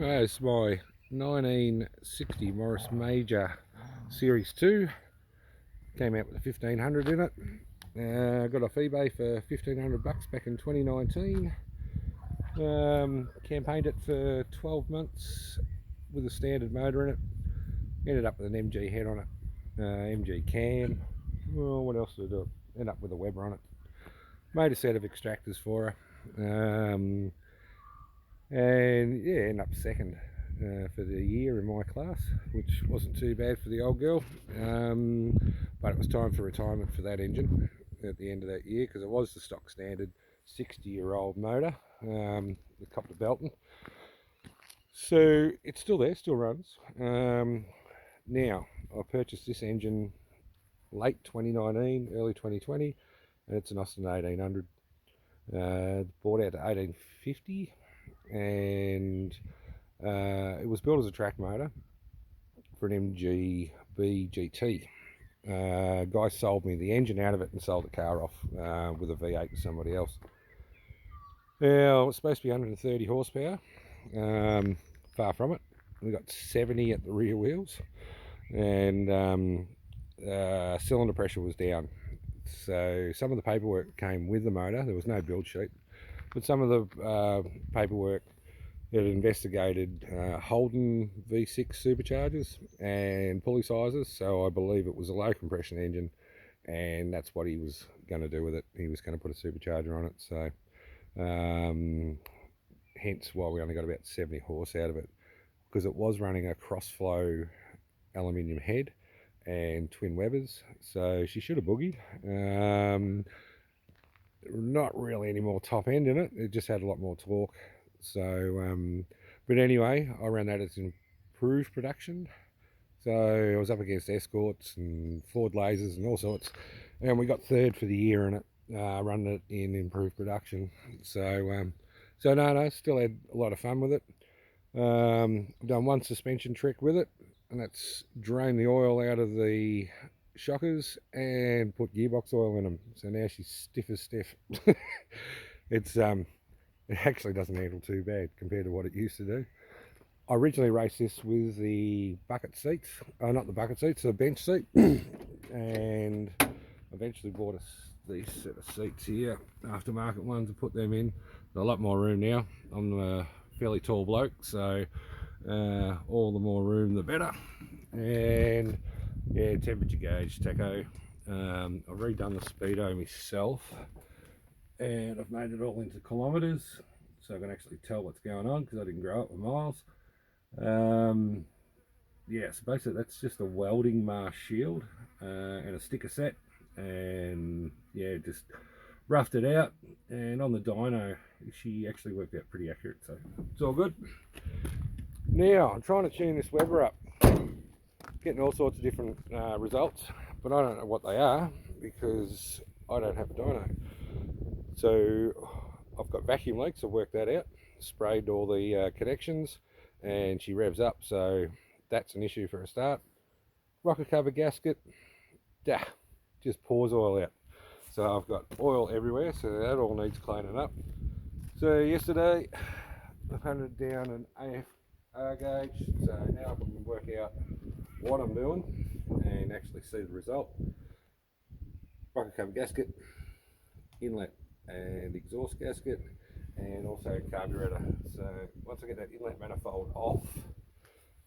It's my 1960 Morris Major Series 2. Came out with a 1500 in it. Got off eBay for 1500 bucks back in 2019. Campaigned it for 12 months with a standard motor in it. Ended up with an MG head on it, MG cam. Well, what else did I do? Ended up with a Weber on it. Made a set of extractors for her. And yeah, ended up second for the year in my class, which wasn't too bad for the old girl. But it was time for retirement for that engine at the end of that year, because it was the stock standard 60-year-old motor with coupler belting. So it's still there, still runs. Now, I purchased this engine late 2019, early 2020, and it's an Austin 1800. Bought out to 1850, and it was built as a track motor for an MGB GT. Guy sold me the engine out of it and sold the car off with a V8 to somebody else. Now, it's supposed to be 130 horsepower. Far from it. We got 70 at the rear wheels, and cylinder pressure was down. So some of the paperwork came with the motor. There was no build sheet, but some of the paperwork, it investigated Holden V6 superchargers and pulley sizes. So I believe it was a low compression engine, and that's what he was going to do with it. He was going to put a supercharger on it. So hence why we only got about 70 horse out of it, because it was running a cross-flow aluminium head and twin Webers. So she should have boogied. Not really any more top end in it. It just had a lot more torque. So but anyway, I ran that as improved production. So I was up against Escorts and Ford Lasers and all sorts, and we got third for the year in it, running it in improved production. So no, still had a lot of fun with it. I've done one suspension trick with it, and that's drain the oil out of the shockers and put gearbox oil in them. So now she's stiff as stiff. It actually doesn't handle too bad compared to what it used to do. I originally raced this with the bucket seats, not the bucket seats, the bench seat, and eventually bought us these set of seats here, aftermarket ones, to put them in. There's a lot more room now. I'm a fairly tall bloke, so all the more room the better. And yeah, temperature gauge tacho. I've redone the speedo myself, and I've made it all into kilometres, so I can actually tell what's going on, because I didn't grow up with miles. Yeah, so basically that's just a welding mask shield and a sticker set, and yeah, just roughed it out. And on the dyno, she actually worked out pretty accurate, so it's all good. Now I'm trying to tune this Weber up, getting all sorts of different results, but I don't know what they are because I don't have a dyno. So I've got vacuum leaks, I've worked that out, sprayed all the connections, and she revs up, so that's an issue for a start. Rocker cover gasket, just pours oil out. So I've got oil everywhere, so that all needs cleaning up. So yesterday I've hunted down an AFR gauge, so now I can work out what I'm doing and actually see the result. Rocker cover gasket, inlet and exhaust gasket, and also carburetor. So once I get that inlet manifold off,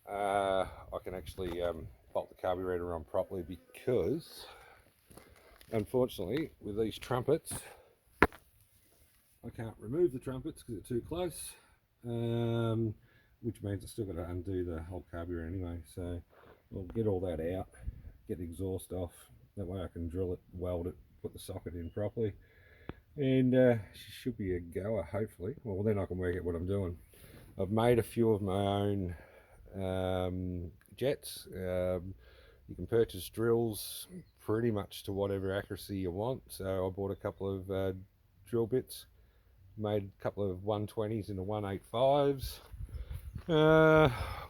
I can actually bolt the carburetor on properly, because unfortunately with these trumpets I can't remove the trumpets because they're too close, which means I've still got to undo the whole carburetor anyway. So I'll get all that out, get the exhaust off, that way I can drill it, weld it, put the socket in properly, and she should be a goer, hopefully. Well, then I can work out what I'm doing. I've made a few of my own jets. You can purchase drills pretty much to whatever accuracy you want. So I bought a couple of drill bits, made a couple of 120s into 185s,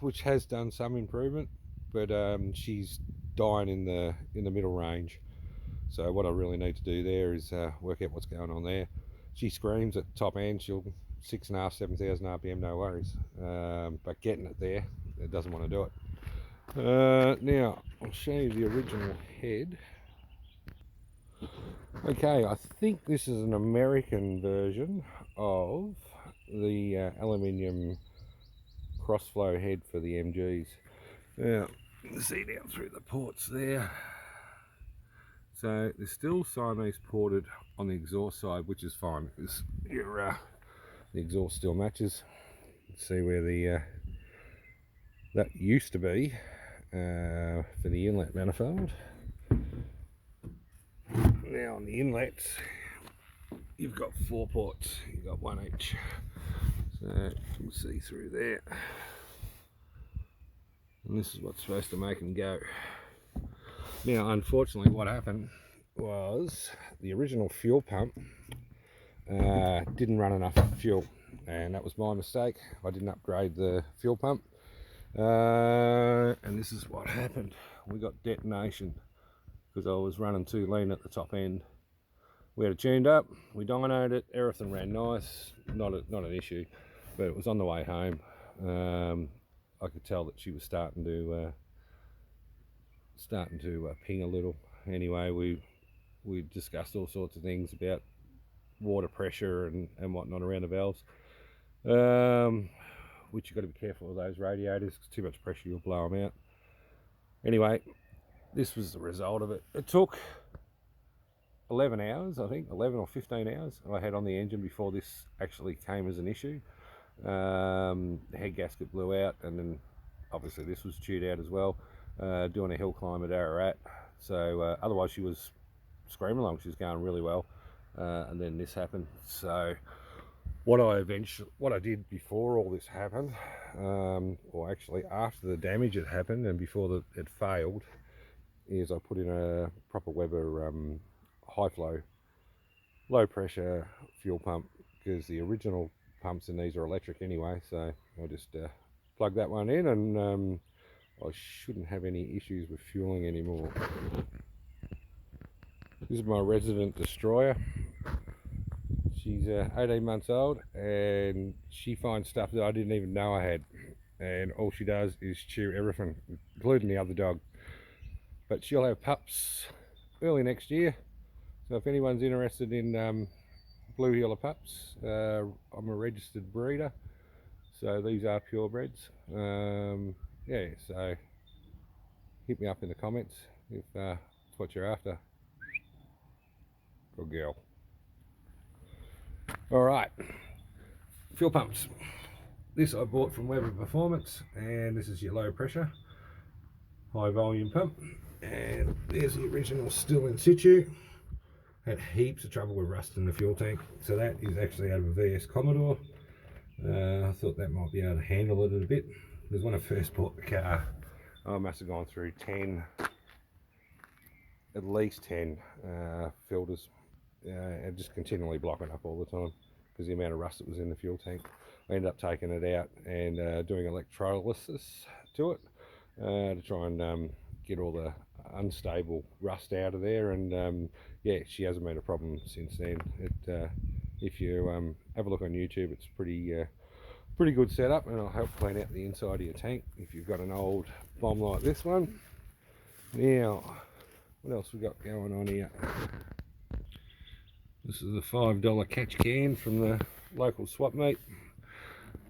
which has done some improvement, but she's dying in the middle range. So what I really need to do there is work out what's going on there. She screams at top end, she'll 6.5, 7,000 RPM, no worries. But getting it there, it doesn't want to do it. Now, I'll show you the original head. Okay, I think this is an American version of the aluminium crossflow head for the MGs. Now, you can see down through the ports there. So there's still Siamese ported on the exhaust side, which is fine because the exhaust still matches. You can see where the that used to be for the inlet manifold. Now on the inlets, you've got 4 ports. You've got one each, so you can see through there. And this is what's supposed to make them go. Now, unfortunately, what happened was the original fuel pump didn't run enough fuel, and that was my mistake. I didn't upgrade the fuel pump, and this is what happened. We got detonation because I was running too lean at the top end. We had it tuned up, we dynoed it, everything ran nice, not an issue, but it was on the way home. I could tell that she was starting to ping a little. Anyway, we discussed all sorts of things about water pressure and whatnot around the valves, which you've got to be careful of those radiators, because too much pressure you'll blow them out. Anyway, this was the result of it. It took 11 hours, I think, 11 or 15 hours I had on the engine before this actually came as an issue. The head gasket blew out, and then obviously this was chewed out as well, doing a hill climb at Ararat. So otherwise she was screaming along, she was going really well, and then this happened. So what I did before all this happened, or actually after the damage had happened and before it failed, is I put in a proper Weber high flow, low pressure fuel pump, because the original pumps in these are electric anyway. So I just plug that one in, and I shouldn't have any issues with fueling anymore. This is my resident destroyer. She's 18 months old, and she finds stuff that I didn't even know I had, and all she does is chew everything, including the other dog. But she'll have pups early next year, so if anyone's interested in blue heeler pups, I'm a registered breeder, so these are purebreds. Yeah, so hit me up in the comments if that's what you're after. Good girl. Alright, fuel pumps. This I bought from Weber Performance, and this is your low pressure, high volume pump. And there's the original still in situ. Had heaps of trouble with rust in the fuel tank, so that is actually out of a VS Commodore. I thought that might be able to handle it a bit, because when I first bought the car, I must have gone through at least 10 filters, and just continually blocking up all the time because the amount of rust that was in the fuel tank. I ended up taking it out and doing electrolysis to it to try and get all the unstable rust out of there, and yeah, she hasn't been a problem since then. If you have a look on YouTube, it's pretty good setup, and it'll help clean out the inside of your tank if you've got an old bomb like this one. Now, what else we got going on here? This is a $5 catch can from the local swap meet.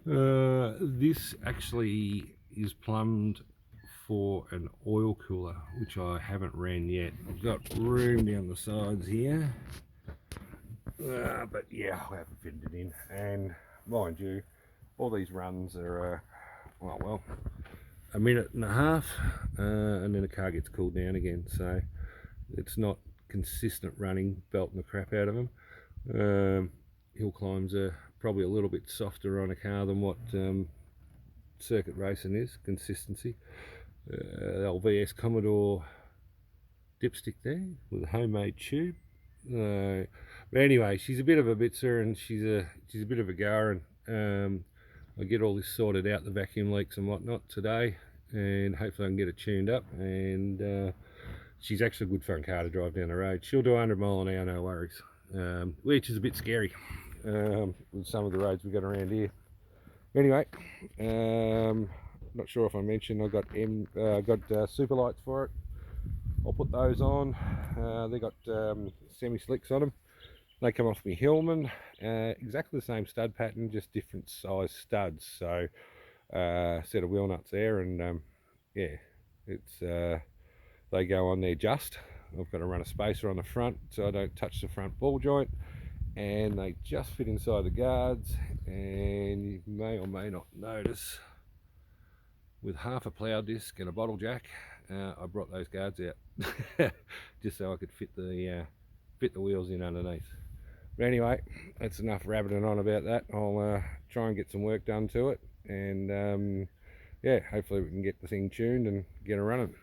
This actually is plumbed for an oil cooler, which I haven't ran yet. I've got room down the sides here, but yeah, I haven't fitted it in. And mind you, all these runs are well, a minute and a half, and then the car gets cooled down again, so it's not consistent running, belting the crap out of them. Hill climbs are probably a little bit softer on a car than what circuit racing is, consistency. The old VS Commodore dipstick there with a homemade tube. But anyway, she's a bit of a bitzer, and she's a bit of a goer, and I get all this sorted out, the vacuum leaks and whatnot today, and hopefully I can get it tuned up, and she's actually a good fun car to drive down the road. She'll do 100 mile an hour, no worries, which is a bit scary. with some of the roads we got around here. Anyway, not sure if I mentioned I got super lights for it. I'll put those on. They got semi slicks on them. They come off my Hillman, exactly the same stud pattern, just different size studs. So set of wheel nuts there, and yeah, it's they go on there just. I've got to run a spacer on the front so I don't touch the front ball joint, and they just fit inside the guards. And you may or may not notice, with half a plough disc and a bottle jack, I brought those guards out just so I could fit the wheels in underneath. But anyway, that's enough rabbiting on about that. I'll try and get some work done to it, and yeah, hopefully we can get the thing tuned and get it running.